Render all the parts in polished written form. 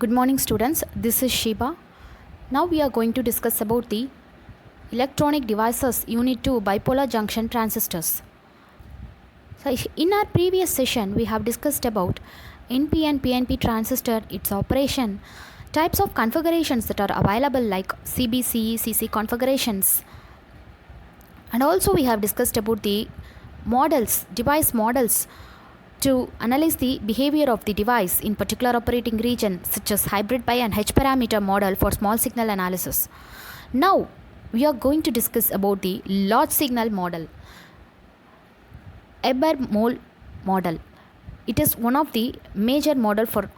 Good morning students, this is Shiba. Now we are going to discuss about the electronic devices unit 2 bipolar junction transistors. So in our previous session we have discussed about NP and PNP transistor, its operation, types of configurations that are available like CBC, CC configurations, and also we have discussed about the models, device models to analyze the behavior of the device in particular operating region such as hybrid pi and H parameter model for small signal analysis. Now we are going to discuss about the large signal model, Eber-Mole model. It is one of the major model for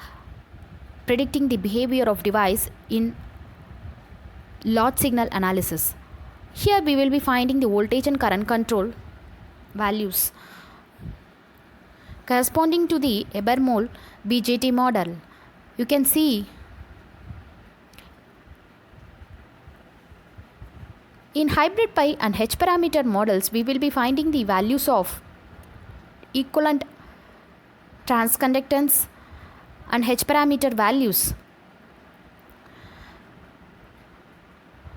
predicting the behavior of device in large signal analysis. Here we will be finding the voltage and current control values corresponding to the Eber-Mole BJT model. You can see in hybrid pi and H parameter models we will be finding the values of equivalent transconductance and H parameter values.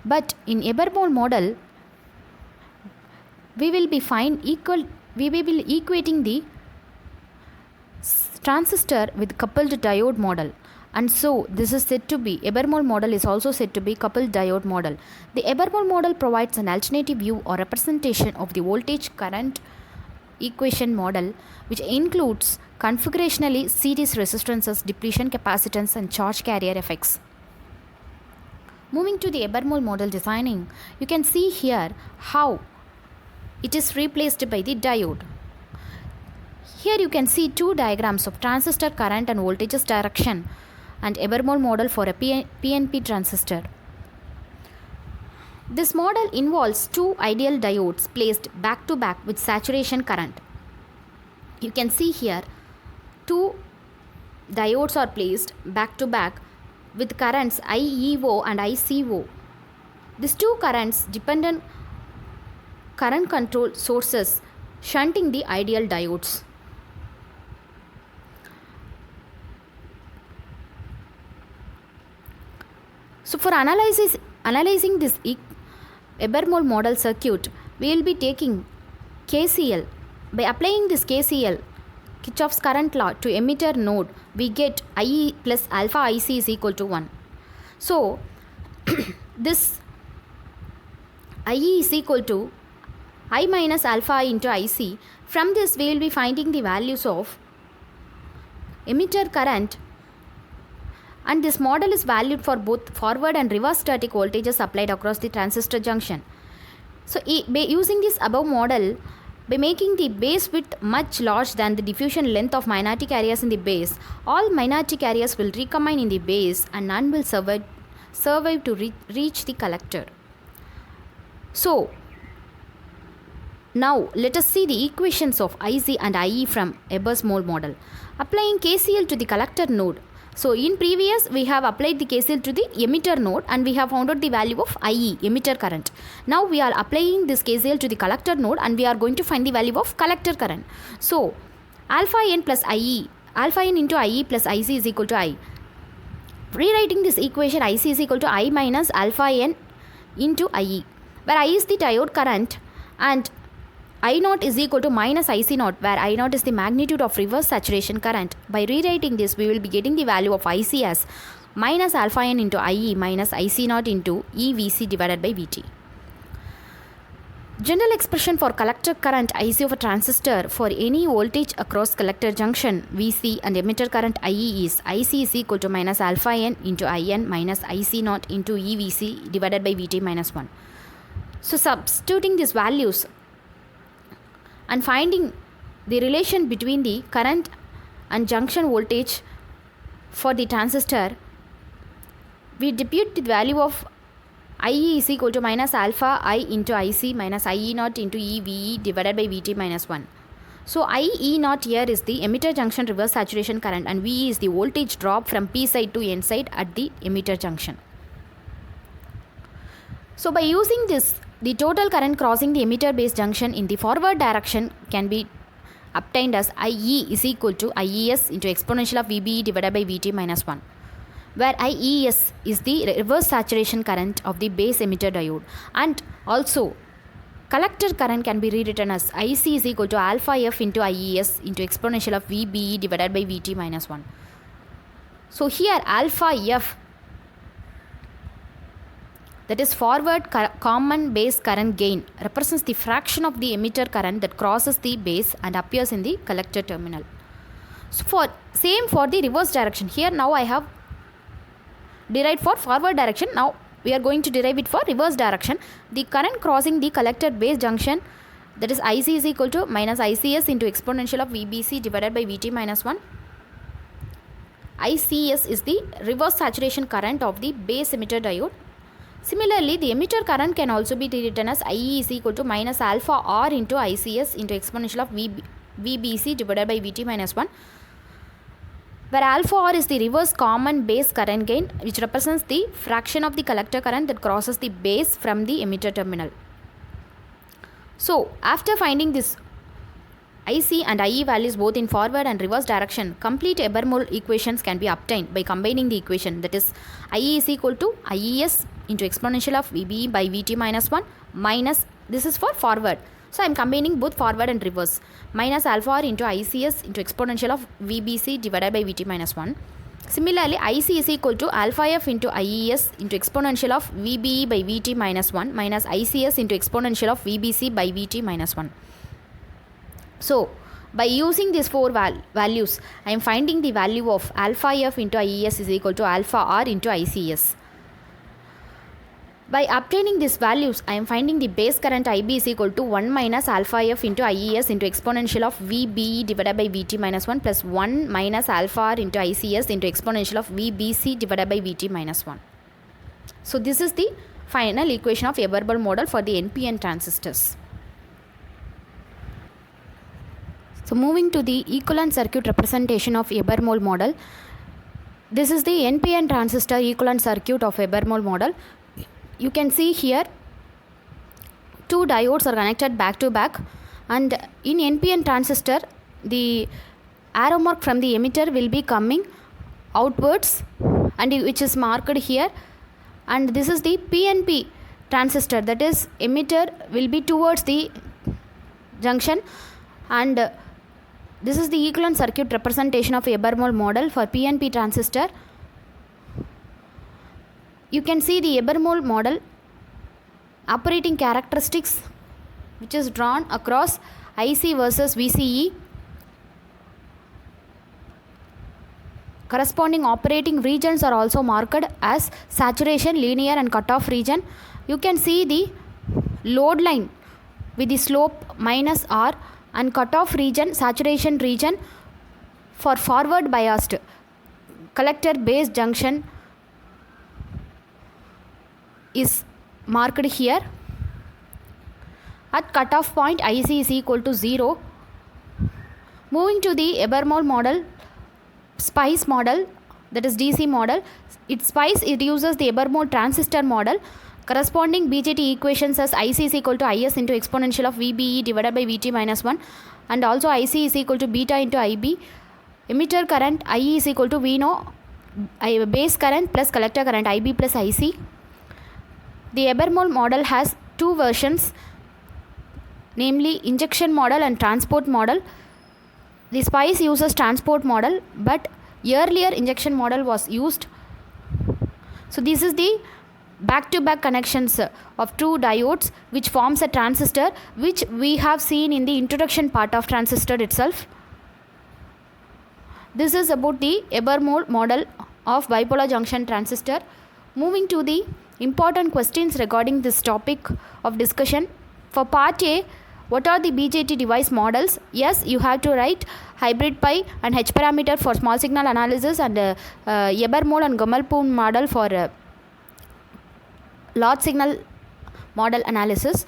But in Eber-Mole model we will be equating the transistor with coupled diode model, and so this is said to be Eber-Mole model is also said to be coupled diode model. The Eber-Mole model provides an alternative view or representation of the voltage current equation model, which includes configurationally series resistances, depletion capacitance, and charge carrier effects. Moving to the Eber-Mole model designing, you can see here how it is replaced by the diode. Here you can see two diagrams of transistor current and voltages direction and Eber-Mole model for a PNP transistor. This model involves two ideal diodes placed back to back with saturation current. You can see here two diodes are placed back to back with currents IEO and ICO. These two currents depend on current control sources shunting the ideal diodes. So for analyzing this Eber-Mole model circuit, we will be taking KCL. By applying this KCL, Kirchhoff's current law, to emitter node, we get IE plus alpha IC is equal to 1. So this IE is equal to I minus alpha I into IC. From this we will be finding the values of emitter current, and this model is valued for both forward and reverse static voltages applied across the transistor junction. So by using this above model, by making the base width much large than the diffusion length of minority carriers in the base, all minority carriers will recombine in the base and none will survive to reach the collector. So now let us see the equations of IC and IE from Eber-Mole model. Applying KCL to the collector node. So in previous we have applied the KCL to the emitter node and we have found out the value of IE, emitter current. Now we are applying this KCL to the collector node and we are going to find the value of collector current. So alpha n plus IE, alpha n into IE plus IC is equal to I. Rewriting this equation, IC is equal to I minus alpha n into IE, where I is the diode current and I naught is equal to minus IC naught, where I naught is the magnitude of reverse saturation current. By rewriting this, we will be getting the value of IC as minus alpha n into IE minus IC naught into EVC divided by VT. General expression for collector current IC of a transistor for any voltage across collector junction VC and emitter current IE is IC is equal to minus alpha n into IN minus IC naught into EVC divided by VT minus 1. So substituting these values and finding the relation between the current and junction voltage for the transistor, we depute the value of IE is equal to minus alpha I into IC minus IE naught into EVE divided by VT minus 1. So IE naught here is the emitter junction reverse saturation current and VE is the voltage drop from P side to N side at the emitter junction. So by using this, the total current crossing the emitter base junction in the forward direction can be obtained as IE is equal to IES into exponential of VBE divided by VT minus 1. where IES is the reverse saturation current of the base emitter diode. And also collector current can be rewritten as IC is equal to alpha F into IES into exponential of VBE divided by VT minus 1. So here alpha F, that is forward common base current gain, represents the fraction of the emitter current that crosses the base and appears in the collector terminal. So same for the reverse direction. Here now I have derived for forward direction. Now we are going to derive it for reverse direction. The current crossing the collector base junction, that is IC is equal to minus ICS into exponential of VBC divided by VT minus 1. ICS is the reverse saturation current of the base emitter diode. Similarly, the emitter current can also be rewritten as IE is equal to minus alpha R into ICS into exponential of VBC divided by VT minus 1, where alpha R is the reverse common base current gain, which represents the fraction of the collector current that crosses the base from the emitter terminal. So, after finding this IC and IE values both in forward and reverse direction, complete Ebermole equations can be obtained by combining the equation, that is IE is equal to IES into exponential of VBE by VT minus 1 minus, this is for forward, so I am combining both forward and reverse, minus alpha R into ICS into exponential of VBC divided by VT minus 1. Similarly, IC is equal to alpha F into IES into exponential of VBE by VT minus 1 minus ICS into exponential of VBC by VT minus 1. So, by using these four values, I am finding the value of alpha F into IES is equal to alpha R into ICS. By obtaining these values, I am finding the base current IB is equal to 1 minus alpha F into IES into exponential of VBE divided by VT minus 1 plus 1 minus alpha R into ICS into exponential of VBC divided by VT minus 1. So, this is the final equation of Eberbol model for the NPN transistors. So, moving to the equivalent circuit representation of Ebermole model. This is the NPN transistor equivalent circuit of Ebermole model. You can see here two diodes are connected back to back, and in NPN transistor the arrow mark from the emitter will be coming outwards, and which is marked here, and this is the PNP transistor, that is emitter will be towards the junction, and this is the equivalent circuit representation of Ebermole model for PNP transistor. You can see the Ebermole model operating characteristics, which is drawn across IC versus VCE. Corresponding operating regions are also marked as saturation, linear and cutoff region. You can see the load line with the slope minus R and cutoff region, saturation region for forward biased collector base junction is marked here. At cutoff point IC is equal to 0. Moving to the Ebermole model, SPICE model, that is DC model. It uses the Ebermole transistor model. Corresponding BJT equations as IC is equal to IS into exponential of VBE divided by VT minus 1, and also IC is equal to beta into IB. Emitter current IE is equal to VNO base current plus collector current IB plus IC. The Ebermole model has two versions, namely injection model and transport model. The SPICE uses transport model, but earlier injection model was used. So this is the back-to-back connections of two diodes which forms a transistor, which we have seen in the introduction part of transistor itself. This is about the Ebermole model of bipolar junction transistor. Moving to the important questions regarding this topic of discussion. For part A, what are the BJT device models? Yes, you have to write hybrid pi and H parameter for small signal analysis, and Ebermole and Gamalpoon model for large signal model analysis.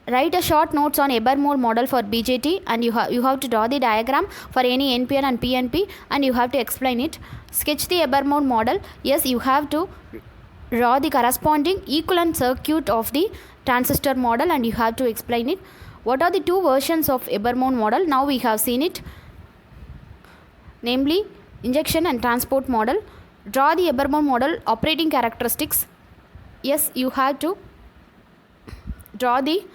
Write a short notes on Ebermole model for BJT, and you have to draw the diagram for any NPN and PNP, and you have to explain it. Sketch the Ebermole model. Yes, you have to draw the corresponding equivalent circuit of the transistor model, and you have to explain it. What are the two versions of Ebermole model? Now we have seen it, namely injection and transport model. Draw the Ebermole model operating characteristics. Yes, you have to draw the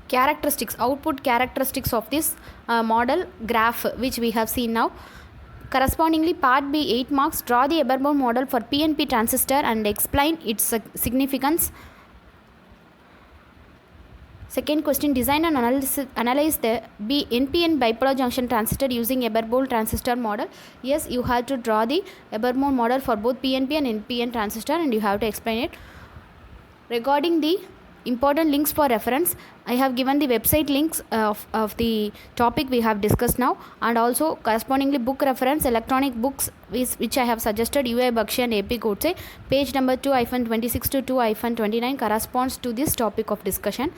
characteristics, output characteristics of this model graph which we have seen now. Correspondingly, part B 8 marks. Draw the Ebermole model for PNP transistor and explain its significance. Second question, design and analyze the NPN bipolar junction transistor using Ebermole transistor model. Yes, you have to draw the Ebermole model for both PNP and NPN transistor and you have to explain it. Regarding the important links for reference, I have given the website links of the topic we have discussed now, and also correspondingly book reference, electronic books which I have suggested, UI Bakshi and AP Godse. Page number 2-26 to 2-29 corresponds to this topic of discussion.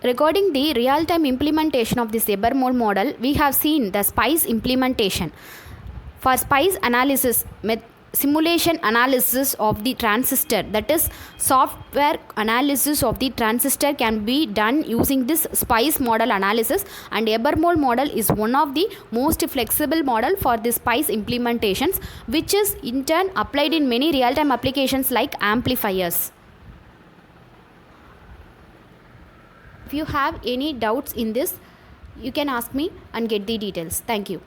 Regarding the real-time implementation of this Ebermole model, we have seen the SPICE implementation. For SPICE analysis, simulation analysis of the transistor, that is software analysis of the transistor, can be done using this SPICE model analysis, and Ebermole model is one of the most flexible model for the SPICE implementations, which is in turn applied in many real-time applications like amplifiers. If you have any doubts in this, you can ask me and get the details. Thank you.